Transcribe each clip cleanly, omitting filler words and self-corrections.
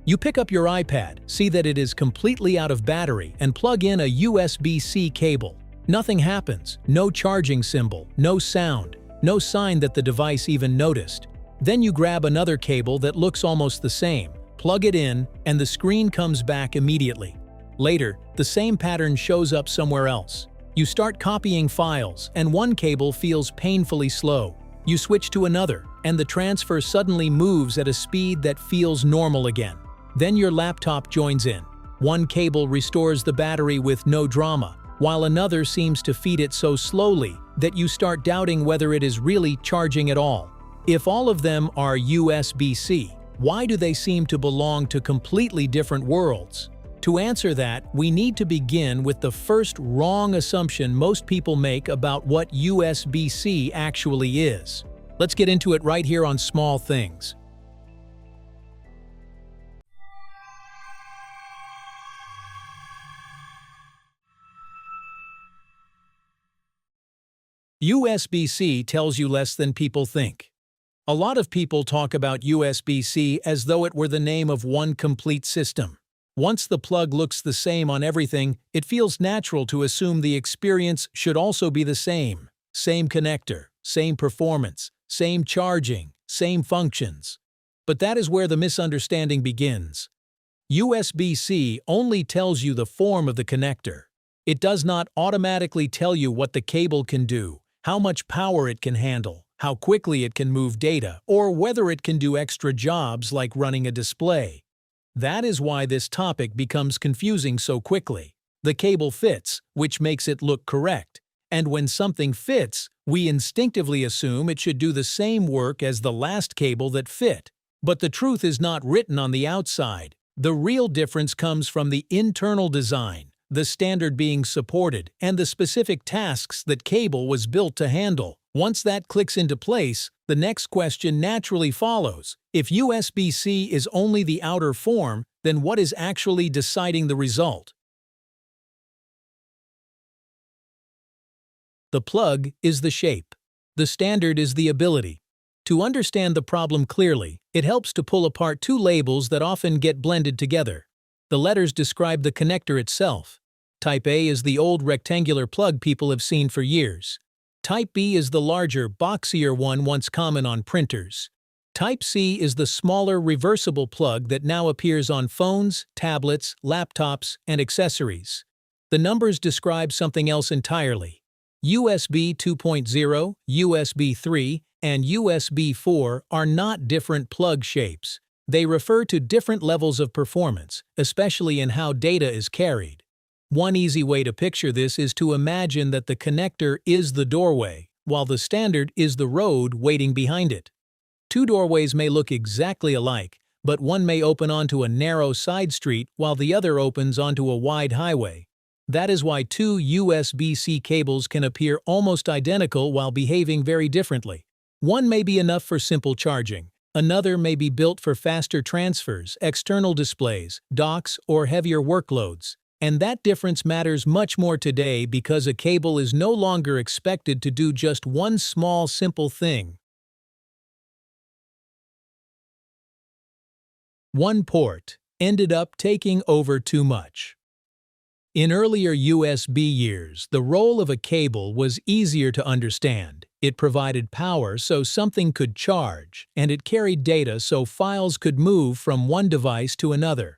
You pick up your iPad, see that it is completely out of battery, and plug in a USB-C cable. Nothing happens, no charging symbol, no sound, no sign that the device even noticed. Then you grab another cable that looks almost the same, plug it in, and the screen comes back immediately. Later, the same pattern shows up somewhere else. You start copying files, and one cable feels painfully slow. You switch to another, and the transfer suddenly moves at a speed that feels normal again. Then your laptop joins in. One cable restores the battery with no drama, while another seems to feed it so slowly that you start doubting whether it is really charging at all. If all of them are USB-C, why do they seem to belong to completely different worlds? To answer that, we need to begin with the first wrong assumption most people make about what USB-C actually is. Let's get into it right here on Small Things. USB-C tells you less than people think. A lot of people talk about USB-C as though it were the name of one complete system. Once the plug looks the same on everything, it feels natural to assume the experience should also be the same. Same connector, same performance, same charging, same functions. But that is where the misunderstanding begins. USB-C only tells you the form of the connector. It does not automatically tell you what the cable can do, how much power it can handle, how quickly it can move data, or whether it can do extra jobs like running a display. That is why this topic becomes confusing so quickly. The cable fits, which makes it look correct. And when something fits, we instinctively assume it should do the same work as the last cable that fit. But the truth is not written on the outside. The real difference comes from the internal design, the standard being supported, and the specific tasks that cable was built to handle. Once that clicks into place, the next question naturally follows. If USB-C is only the outer form, then what is actually deciding the result? The plug is the shape. The standard is the ability. To understand the problem clearly, it helps to pull apart two labels that often get blended together. The letters describe the connector itself. Type A is the old rectangular plug people have seen for years. Type B is the larger, boxier one once common on printers. Type C is the smaller, reversible plug that now appears on phones, tablets, laptops, and accessories. The numbers describe something else entirely. USB 2.0, USB 3, and USB 4 are not different plug shapes. They refer to different levels of performance, especially in how data is carried. One easy way to picture this is to imagine that the connector is the doorway, while the standard is the road waiting behind it. Two doorways may look exactly alike, but one may open onto a narrow side street while the other opens onto a wide highway. That is why two USB-C cables can appear almost identical while behaving very differently. One may be enough for simple charging. Another may be built for faster transfers, external displays, docks, or heavier workloads. And that difference matters much more today because a cable is no longer expected to do just one small, simple thing. One port ended up taking over too much. In earlier USB years, the role of a cable was easier to understand. It provided power so something could charge, and it carried data so files could move from one device to another.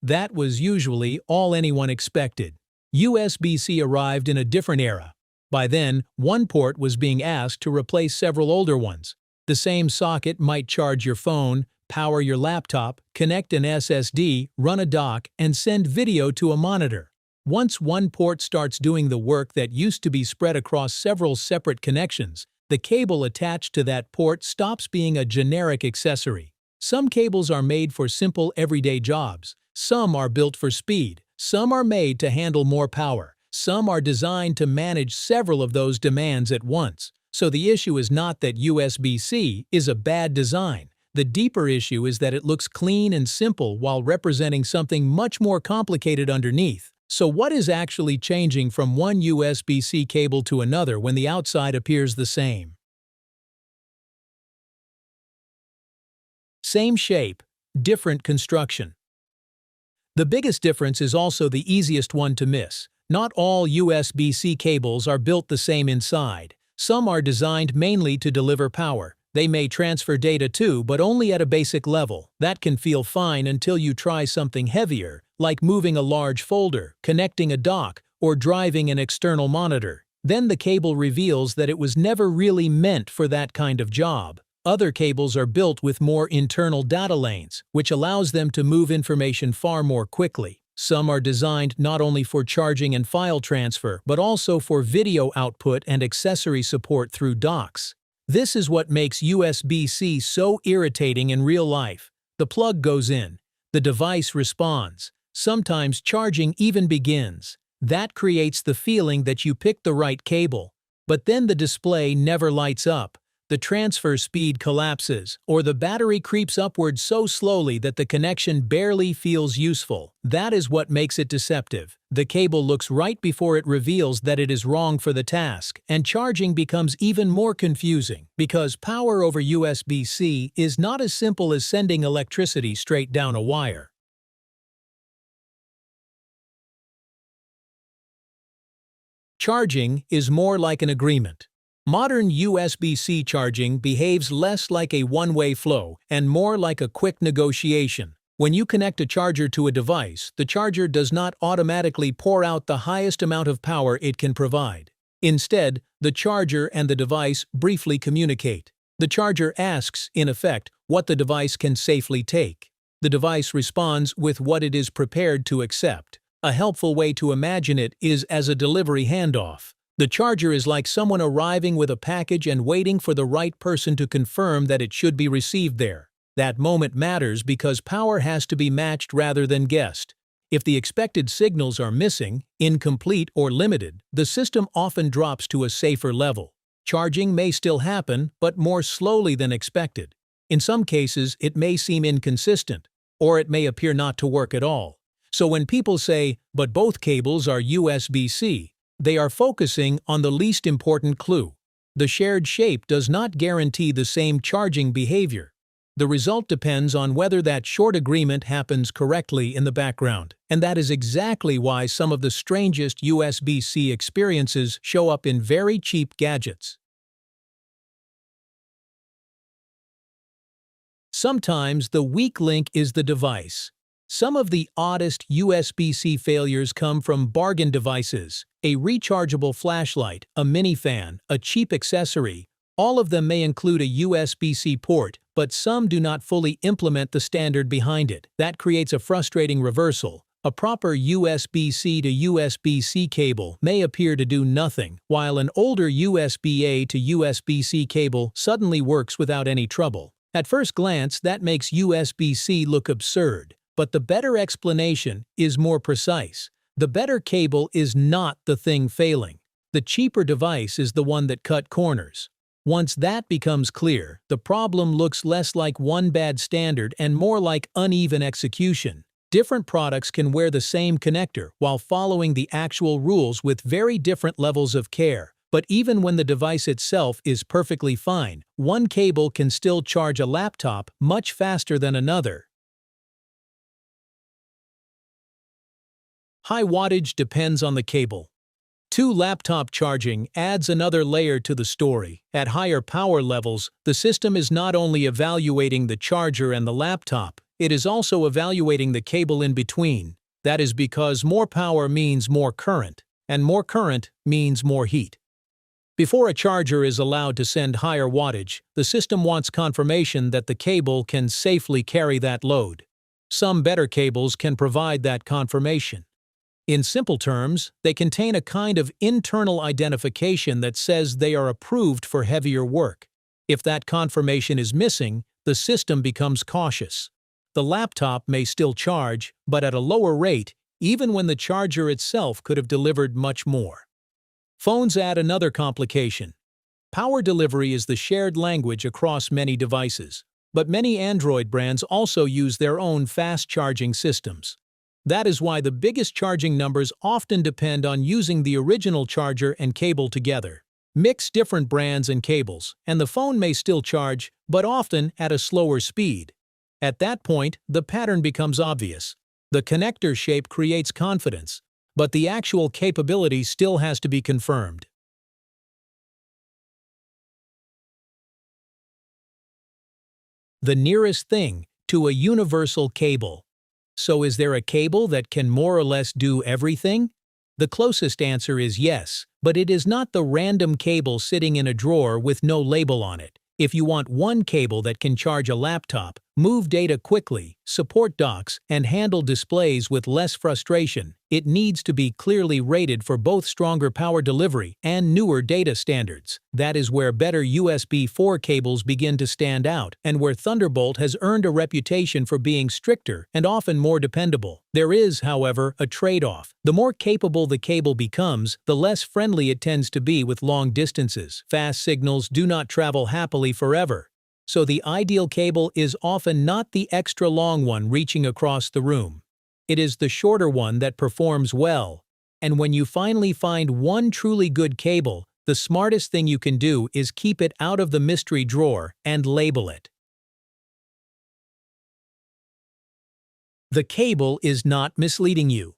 That was usually all anyone expected. USB-C arrived in a different era. By then, one port was being asked to replace several older ones. The same socket might charge your phone, power your laptop, connect an SSD, run a dock, and send video to a monitor. Once one port starts doing the work that used to be spread across several separate connections, the cable attached to that port stops being a generic accessory. Some cables are made for simple everyday jobs. Some are built for speed. Some are made to handle more power. Some are designed to manage several of those demands at once. So the issue is not that USB-C is a bad design. The deeper issue is that it looks clean and simple while representing something much more complicated underneath. So what is actually changing from one USB-C cable to another when the outside appears the same? Same shape, different construction. The biggest difference is also the easiest one to miss. Not all USB-C cables are built the same inside. Some are designed mainly to deliver power. They may transfer data too, but only at a basic level. That can feel fine until you try something heavier, like moving a large folder, connecting a dock, or driving an external monitor. Then the cable reveals that it was never really meant for that kind of job. Other cables are built with more internal data lanes, which allows them to move information far more quickly. Some are designed not only for charging and file transfer, but also for video output and accessory support through docks. This is what makes USB-C so irritating in real life. The plug goes in. The device responds. Sometimes charging even begins. That creates the feeling that you picked the right cable. But then the display never lights up. The transfer speed collapses, or the battery creeps upward so slowly that the connection barely feels useful. That is what makes it deceptive. The cable looks right before it reveals that it is wrong for the task, and charging becomes even more confusing, because power over USB-C is not as simple as sending electricity straight down a wire. Charging is more like an agreement. Modern USB-C charging behaves less like a one-way flow and more like a quick negotiation. When you connect a charger to a device, the charger does not automatically pour out the highest amount of power it can provide. Instead, the charger and the device briefly communicate. The charger asks, in effect, what the device can safely take. The device responds with what it is prepared to accept. A helpful way to imagine it is as a delivery handoff. The charger is like someone arriving with a package and waiting for the right person to confirm that it should be received there. That moment matters because power has to be matched rather than guessed. If the expected signals are missing, incomplete, or limited, the system often drops to a safer level. Charging may still happen, but more slowly than expected. In some cases, it may seem inconsistent, or it may appear not to work at all. So when people say, "But both cables are USB-C," they are focusing on the least important clue. The shared shape does not guarantee the same charging behavior. The result depends on whether that short agreement happens correctly in the background, and that is exactly why some of the strangest USB-C experiences show up in very cheap gadgets. Sometimes the weak link is the device. Some of the oddest USB-C failures come from bargain devices, a rechargeable flashlight, a mini fan, a cheap accessory. All of them may include a USB-C port, but some do not fully implement the standard behind it. That creates a frustrating reversal. A proper USB-C to USB-C cable may appear to do nothing, while an older USB-A to USB-C cable suddenly works without any trouble. At first glance, that makes USB-C look absurd. But the better explanation is more precise. The better cable is not the thing failing. The cheaper device is the one that cut corners. Once that becomes clear, the problem looks less like one bad standard and more like uneven execution. Different products can wear the same connector while following the actual rules with very different levels of care. But even when the device itself is perfectly fine, one cable can still charge a laptop much faster than another. High wattage depends on the cable. Laptop charging adds another layer to the story. At higher power levels, the system is not only evaluating the charger and the laptop, it is also evaluating the cable in between. That is because more power means more current, and more current means more heat. Before a charger is allowed to send higher wattage, the system wants confirmation that the cable can safely carry that load. Some better cables can provide that confirmation. In simple terms, they contain a kind of internal identification that says they are approved for heavier work. If that confirmation is missing, the system becomes cautious. The laptop may still charge, but at a lower rate, even when the charger itself could have delivered much more. Phones add another complication. Power delivery is the shared language across many devices, but many Android brands also use their own fast charging systems. That is why the biggest charging numbers often depend on using the original charger and cable together. Mix different brands and cables, and the phone may still charge, but often at a slower speed. At that point, the pattern becomes obvious. The connector shape creates confidence, but the actual capability still has to be confirmed. The nearest thing to a universal cable. So is there a cable that can more or less do everything? The closest answer is yes, but it is not the random cable sitting in a drawer with no label on it. If you want one cable that can charge a laptop, move data quickly, support docks, and handle displays with less frustration, it needs to be clearly rated for both stronger power delivery and newer data standards. That is where better USB4 cables begin to stand out, and where Thunderbolt has earned a reputation for being stricter and often more dependable. There is, however, a trade-off. The more capable the cable becomes, the less friendly it tends to be with long distances. Fast signals do not travel happily forever. So the ideal cable is often not the extra long one reaching across the room. It is the shorter one that performs well. And when you finally find one truly good cable, the smartest thing you can do is keep it out of the mystery drawer and label it. The cable is not misleading you.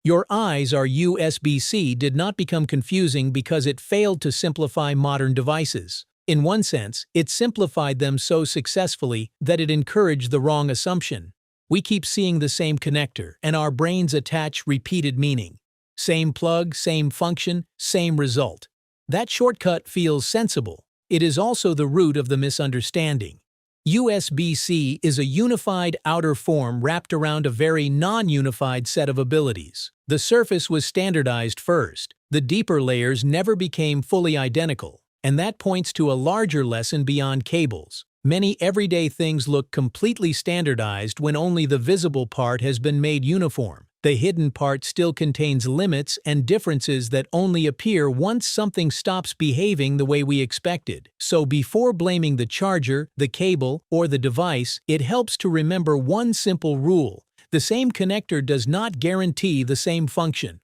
Your eyes are USB-C did not become confusing because it failed to simplify modern devices. In one sense, it simplified them so successfully that it encouraged the wrong assumption. We keep seeing the same connector, and our brains attach repeated meaning. Same plug, same function, same result. That shortcut feels sensible. It is also the root of the misunderstanding. USB-C is a unified outer form wrapped around a very non-unified set of abilities. The surface was standardized first. The deeper layers never became fully identical. And that points to a larger lesson beyond cables. Many everyday things look completely standardized when only the visible part has been made uniform. The hidden part still contains limits and differences that only appear once something stops behaving the way we expected. So before blaming the charger, the cable, or the device, it helps to remember one simple rule. The same connector does not guarantee the same function.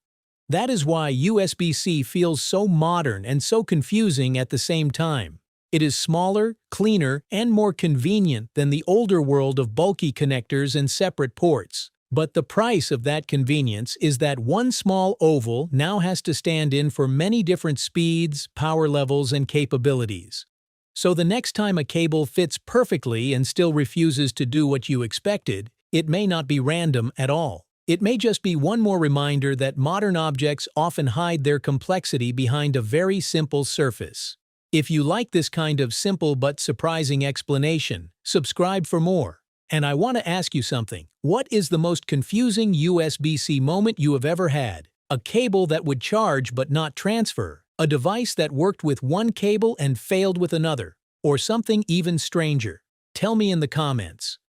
That is why USB-C feels so modern and so confusing at the same time. It is smaller, cleaner, and more convenient than the older world of bulky connectors and separate ports. But the price of that convenience is that one small oval now has to stand in for many different speeds, power levels, and capabilities. So the next time a cable fits perfectly and still refuses to do what you expected, it may not be random at all. It may just be one more reminder that modern objects often hide their complexity behind a very simple surface. If you like this kind of simple but surprising explanation, subscribe for more. And I want to ask you something. What is the most confusing USB-C moment you have ever had? A cable that would charge but not transfer? A device that worked with one cable and failed with another? Or something even stranger? Tell me in the comments.